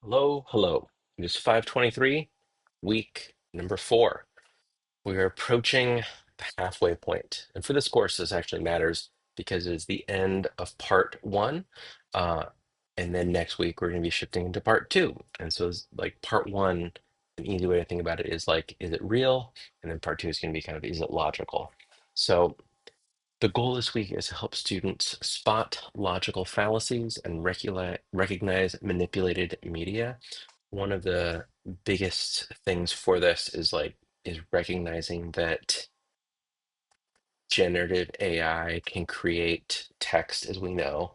Hello, hello. It is 5:23, week number 4. We are approaching the halfway point. And for this course, this actually matters because it is the end of part 1. Uh, and then next week, we're going to be shifting into part 2. And so it's like part 1, an easy way to think about it is like, is it real? And then part 2 is going to be kind of, is it logical? So the goal this week is to help students spot logical fallacies and recognize manipulated media. One of the biggest things for this is recognizing that generative AI can create text, as we know,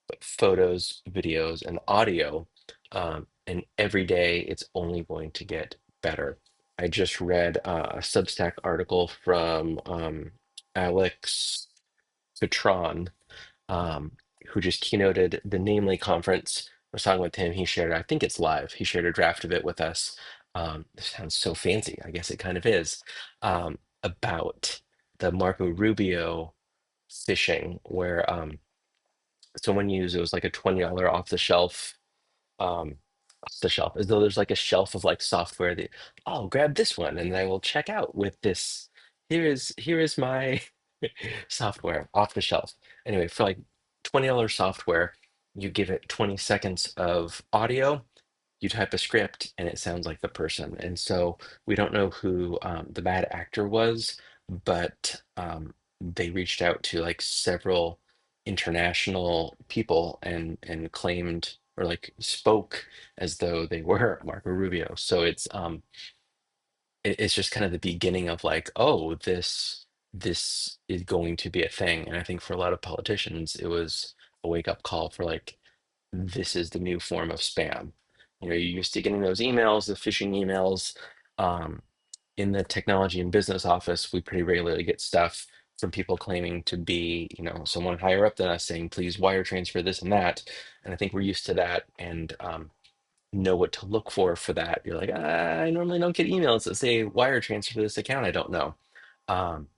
but photos, videos, and audio. And every day it's only going to get better. I just read a Substack article from Alex Citron, um, who just keynoted the Namely conference. I was talking with him. He shared, I think it's live. He shared a draft of it with us. This sounds so fancy. I guess it kind of is, about the Marco Rubio phishing, where someone used it was like a $20 off the shelf, as though there's like a shelf of like software that, oh, grab this one and I will check out with this. Here is my software off the shelf. Anyway, for like $20 software, you give it 20 seconds of audio, you type a script, and it sounds like the person. And so we don't know who the bad actor was, but they reached out to like several international people and claimed or like spoke as though they were Marco Rubio. So it's just kind of the beginning of like, oh, this is going to be a thing. And I think for a lot of politicians, it was a wake up call for like, this is the new form of spam. You know, you're used to getting those emails, the phishing emails. Um, in the technology and business office, we pretty regularly get stuff from people claiming to be, someone higher up than us saying, please wire transfer this and that. And I think we're used to that. And know what to look for that. You're like, I normally don't get emails that say wire transfer to this account. I don't know. Um,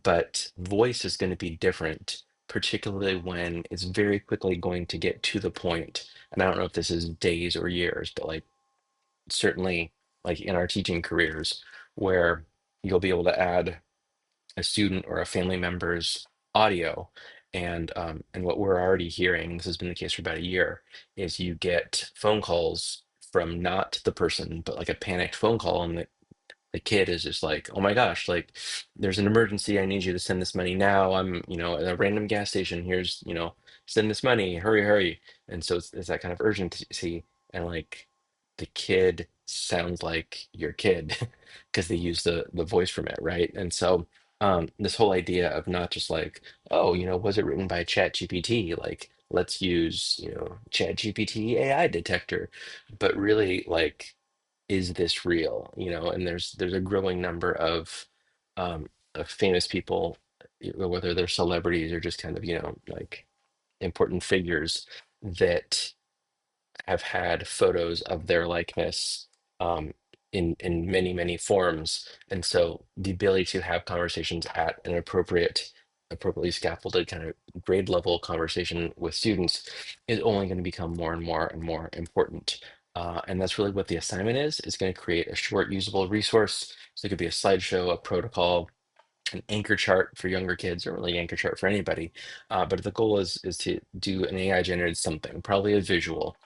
but voice is going to be different, particularly when it's very quickly going to get to the point. And I don't know if this is days or years, but like certainly like in our teaching careers, where you'll be able to add a student or a family member's audio. And what we're already hearing, this has been the case for about a year, is you get phone calls from not the person, but like a panicked phone call, and the kid is just like, oh my gosh, like there's an emergency. I need you to send this money now. I'm, at a random gas station. Here's, send this money, hurry, hurry. And so it's that kind of urgency. And like the kid sounds like your kid because they use the voice from it, right? And so this whole idea of not just like, oh, was it written by Chat GPT? Like, let's use, Chat GPT AI detector, but really like, is this real? And there's a growing number of famous people, whether they're celebrities or just kind of, like important figures that have had photos of their likeness in many, many forms. And so the ability to have conversations at an appropriately scaffolded kind of grade level conversation with students is only going to become more and more and more important. And that's really what the assignment is. It's going to create a short, usable resource. So it could be a slideshow, a protocol, an anchor chart for younger kids, or really anchor chart for anybody. But the goal is to do an AI generated something, probably a visual,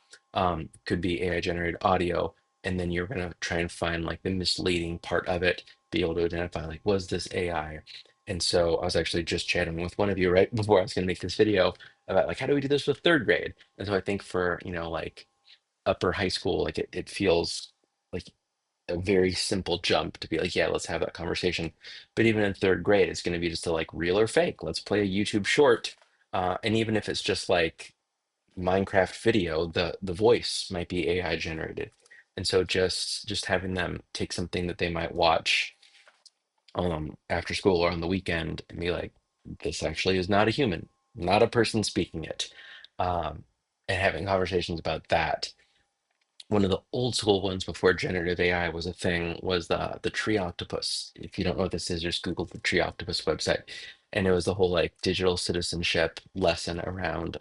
could be AI generated audio, and then you're gonna try and find like the misleading part of it, be able to identify like, was this AI? And so I was actually just chatting with one of you right before I was gonna make this video about like, how do we do this with third grade? And so I think for, like upper high school, like it feels like a very simple jump to be like, yeah, let's have that conversation. But even in third grade, it's going to be just a like real or fake. Let's play a YouTube short. And even if it's just like Minecraft video, the voice might be AI generated. And so just having them take something that they might watch after school or on the weekend and be like, this actually is not a human, not a person speaking it. Um, and having conversations about that. One of the old school ones before generative AI was a thing was the tree octopus. If you don't know what this is, just Google the tree octopus website. And it was the whole like digital citizenship lesson around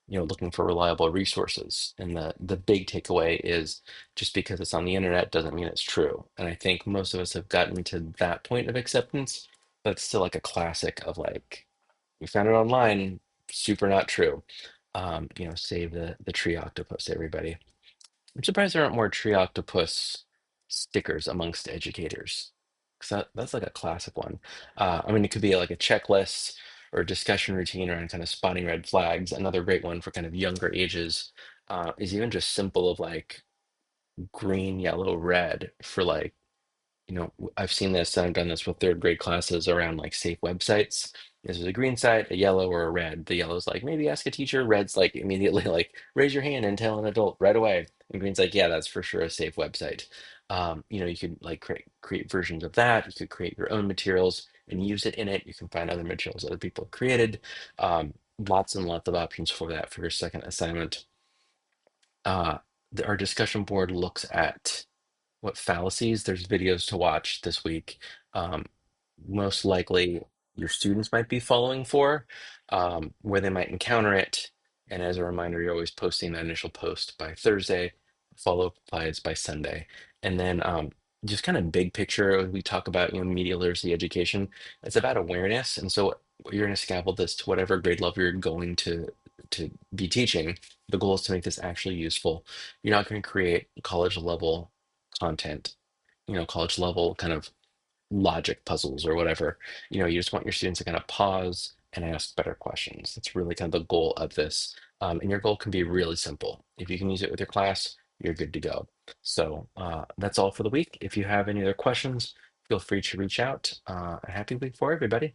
looking for reliable resources. And the big takeaway is just because it's on the internet doesn't mean it's true. And I think most of us have gotten to that point of acceptance, but it's still like a classic of like, we found it online, super not true. Save the tree octopus, everybody. I'm surprised there aren't more tree octopus stickers amongst educators. 'Cause that's like a classic one. I mean, it could be like a checklist or a discussion routine around kind of spotting red flags. Another great one for kind of younger ages is even just simple of like green, yellow, red for like I've seen this and I've done this with third grade classes around like safe websites. This is a green site, a yellow, or a red. The yellow's like, maybe ask a teacher. Red's like immediately like, raise your hand and tell an adult right away. And green's like, yeah, that's for sure a safe website. You could like create versions of that. You could create your own materials and use it in it. You can find other materials other people have created. Um, Lots and lots of options for that for your second assignment. Uh, our discussion board looks at what fallacies there's videos to watch this week. Um, Most likely your students might be following for, where they might encounter it. And as a reminder, you're always posting that initial post by Thursday, follow applies by Sunday. And then just kind of big picture, we talk about, media literacy education. It's about awareness. And so you're going to scaffold this to whatever grade level you're going to be teaching. The goal is to make this actually useful. You're not going to create college level content, college level kind of logic puzzles or whatever. You just want your students to kind of pause and ask better questions. That's really kind of the goal of this. And your goal can be really simple. If you can use it with your class, you're good to go. So that's all for the week. If you have any other questions, feel free to reach out. A happy week for everybody.